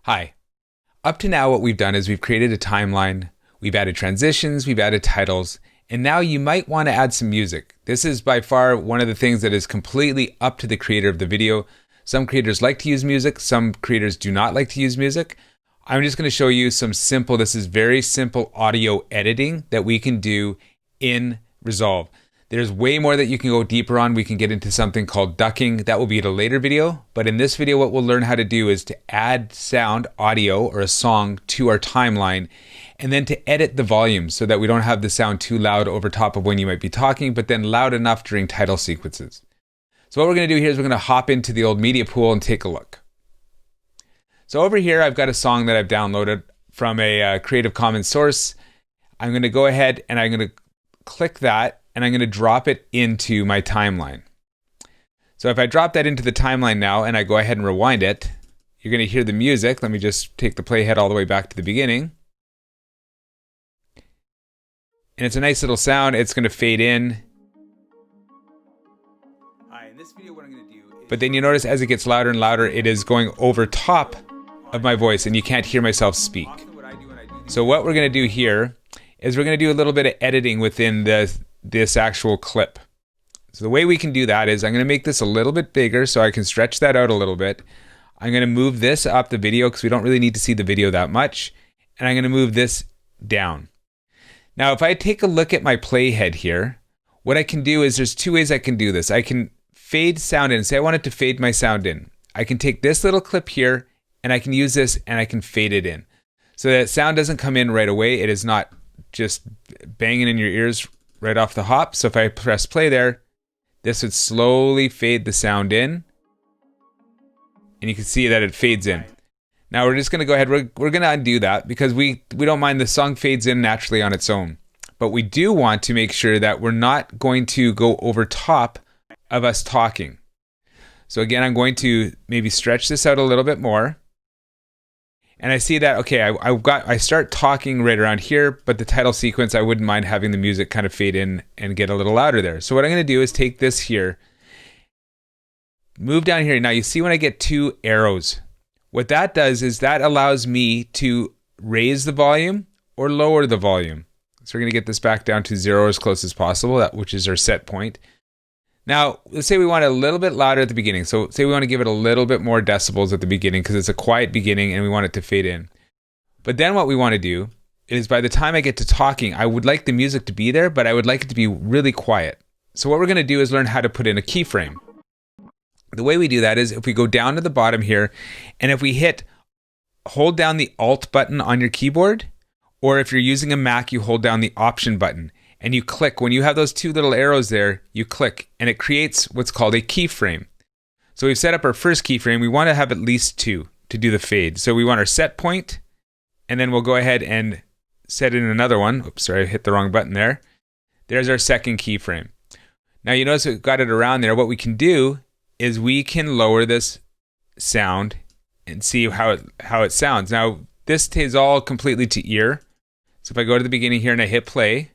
Hi. Up to now, what we've done is we've created a timeline, we've added transitions, we've added titles, and now you might want to add some music. This is by far one of the things that is completely up to the creator of the video. Some creators like to use music, some creators do not like to use music. I'm just going to show you some simple, this is very simple audio editing that we can do in Resolve. There's way more that you can go deeper on. We can get into something called ducking. That will be in a later video. But in this video, what we'll learn how to do is to add sound, audio, or a song to our timeline, and then to edit the volume so that we don't have the sound too loud over top of when you might be talking, but then loud enough during title sequences. So what we're going to do here is we're going to hop into the old media pool and take a look. So over here, I've got a song that I've downloaded from a Creative Commons source. I'm going to go ahead and I'm going to click that, and I'm going to drop it into my timeline. So if I drop that into the timeline now and I go ahead and rewind it, you're going to hear the music. Let me just take the playhead all the way back to the beginning. And it's a nice little sound. It's going to fade in. In this video, what I'm going to do but then you notice as it gets louder and louder, it is going over top of my voice and you can't hear myself speak. So what we're going to do here is we're going to do a little bit of editing within this actual clip. So the way we can do that is I'm going to make this a little bit bigger so I can stretch that out a little bit. I'm going to move this up the video because we don't really need to see the video that much. And I'm going to move this down. Now, if I take a look at my playhead here, what I can do is there's two ways I can do this. I can fade sound in. Say I want it to fade my sound in. I can take this little clip here and I can use this and I can fade it in. So that sound doesn't come in right away. It is not just banging in your ears right off the hop. So if I press play there, this would slowly fade the sound in. And you can see that it fades in. Now we're just going to go ahead, we're going to undo that because we don't mind the song fades in naturally on its own. But we do want to make sure that we're not going to go over top of us talking. So again, I'm going to maybe stretch this out a little bit more. And I see that, okay, I start talking right around here, but the title sequence, I wouldn't mind having the music kind of fade in and get a little louder there. So what I'm going to do is take this here, move down here. Now you see when I get two arrows, what that does is that allows me to raise the volume or lower the volume. So we're going to get this back down to 0 as close as possible, which is our set point. Now, let's say we want it a little bit louder at the beginning. So say we want to give it a little bit more decibels at the beginning because it's a quiet beginning and we want it to fade in. But then what we want to do is by the time I get to talking, I would like the music to be there, but I would like it to be really quiet. So what we're going to do is learn how to put in a keyframe. The way we do that is if we go down to the bottom here, and if we hold down the Alt button on your keyboard, or if you're using a Mac, you hold down the Option button. And you click, when you have those two little arrows there, you click and it creates what's called a keyframe. So we've set up our first keyframe. We want to have at least two to do the fade. So we want our set point, and then we'll go ahead and set in another one. Oops, sorry, I hit the wrong button there. There's our second keyframe. Now you notice we've got it around there. What we can do is we can lower this sound and see how it sounds. Now this stays all completely to ear. So if I go to the beginning here and I hit play,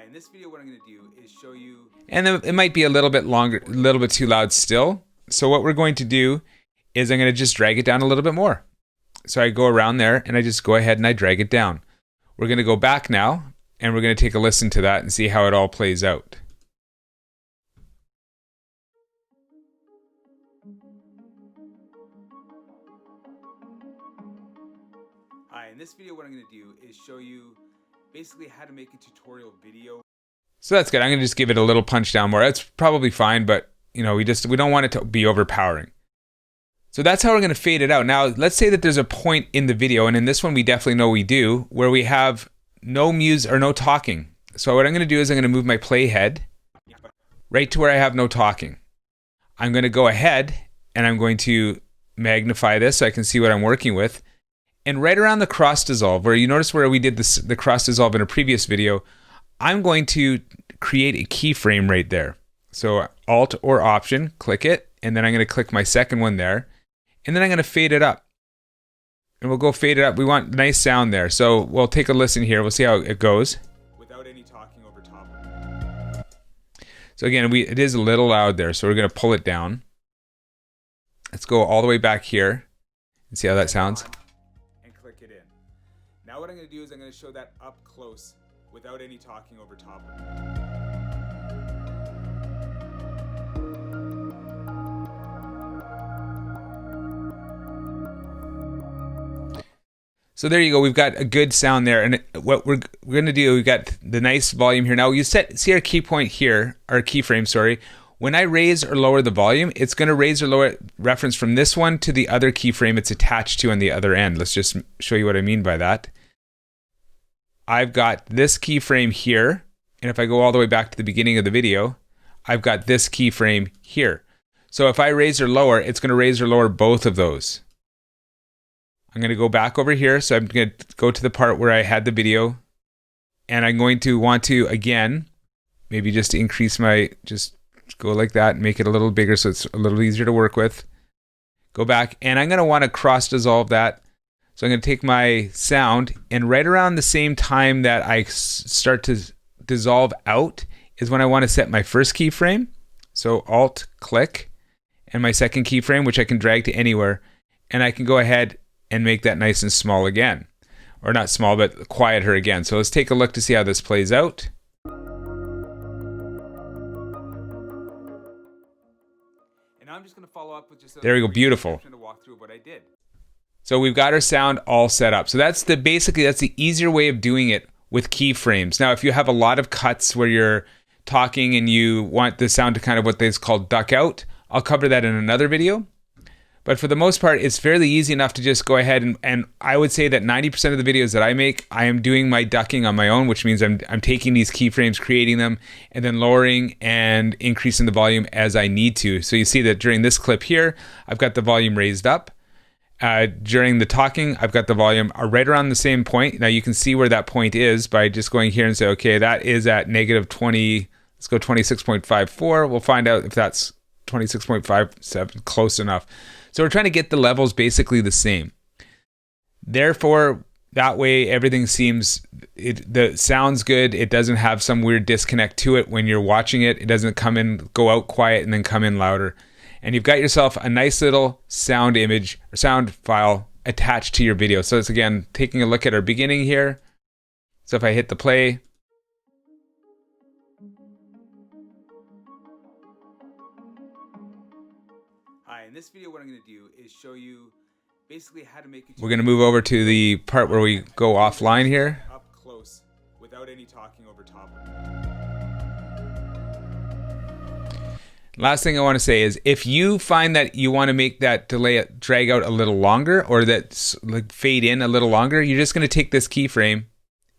in this video, what I'm going to do is show you, and it might be a little bit longer, a little bit too loud still. So what we're going to do is I'm going to just drag it down a little bit more. So I go around there and I just go ahead and I drag it down. We're going to go back now and we're going to take a listen to that and see how it all plays out. In this video, what I'm going to do is show you basically how to make a tutorial video. So that's good. I'm going to just give it a little punch down more. That's probably fine, but you know, we don't want it to be overpowering. So that's how we're going to fade it out. Now, let's say that there's a point in the video, and in this one we definitely know we do, where we have no music or no talking. So what I'm going to do is I'm going to move my playhead right to where I have no talking. I'm going to go ahead and I'm going to magnify this so I can see what I'm working with. And right around the cross dissolve, where you notice where we did the cross dissolve in a previous video, I'm going to create a keyframe right there. So Alt or Option, click it, and then I'm going to click my second one there, and then I'm going to fade it up. And we'll go fade it up. We want nice sound there. So we'll take a listen here. We'll see how it goes. Without any talking over top. So again, it is a little loud there, so we're going to pull it down. Let's go all the way back here and see how that sounds. And click it in. Now what I'm going to do is I'm going to show that up close without any talking over top of it. So there you go. We've got a good sound there. And what we're going to do, we've got the nice volume here. Now you see our key point here, our keyframe, sorry. When I raise or lower the volume, it's going to raise or lower reference from this one to the other keyframe it's attached to on the other end. Let's just show you what I mean by that. I've got this keyframe here. And if I go all the way back to the beginning of the video, I've got this keyframe here. So if I raise or lower, it's going to raise or lower both of those. I'm going to go back over here. So I'm going to go to the part where I had the video. And I'm going to want to, again, maybe just increase just go like that and make it a little bigger so it's a little easier to work with. Go back. And I'm going to want to cross dissolve that. So I'm going to take my sound, and right around the same time that I start to dissolve out is when I want to set my first keyframe. So Alt, click, and my second keyframe, which I can drag to anywhere. And I can go ahead and make that nice and small again. Or not small, but quiet her again. So let's take a look to see how this plays out. And I'm just going to follow up with just there we go, beautiful. To walk through what I did. So we've got our sound all set up. So that's the easier way of doing it with keyframes. Now, if you have a lot of cuts where you're talking and you want the sound to kind of what they call duck out, I'll cover that in another video. But for the most part, it's fairly easy enough to just go ahead and I would say that 90% of the videos that I make, I am doing my ducking on my own, which means I'm taking these keyframes, creating them, and then lowering and increasing the volume as I need to. So you see that during this clip here, I've got the volume raised up. During the talking, I've got the volume right around the same point. Now you can see where that point is by just going here and say, okay, that is at negative 20, let's go 26.54. We'll find out if that's 26.57, close enough. So we're trying to get the levels basically the same. Therefore, that way everything sounds good. It doesn't have some weird disconnect to it when you're watching it. It doesn't go out quiet and then come in louder. And you've got yourself a nice little sound image or sound file attached to your video. So it's again, taking a look at our beginning here. So if I hit the play, in this video, what I'm going to do is show you basically how to make it. We're going to move over to the part where we go offline here. Up close without any talking over top of it. Last thing I want to say is if you find that you want to make that delay drag out a little longer or that like fade in a little longer, you're just going to take this keyframe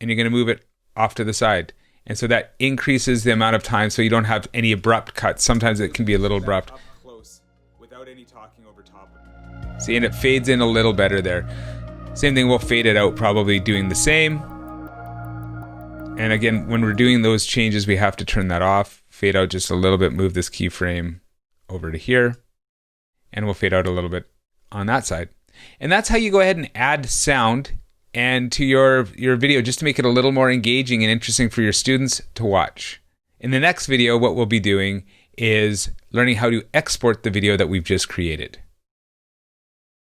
and you're going to move it off to the side. And so that increases the amount of time so you don't have any abrupt cuts. Sometimes it can be a little abrupt. Without any talking over top of it. See, and it fades in a little better there. Same thing, we'll fade it out, probably doing the same. And again, when we're doing those changes, we have to turn that off. Fade out just a little bit, move this keyframe over to here. And we'll fade out a little bit on that side. And that's how you go ahead and add sound and to your video just to make it a little more engaging and interesting for your students to watch. In the next video, what we'll be doing is learning how to export the video that we've just created.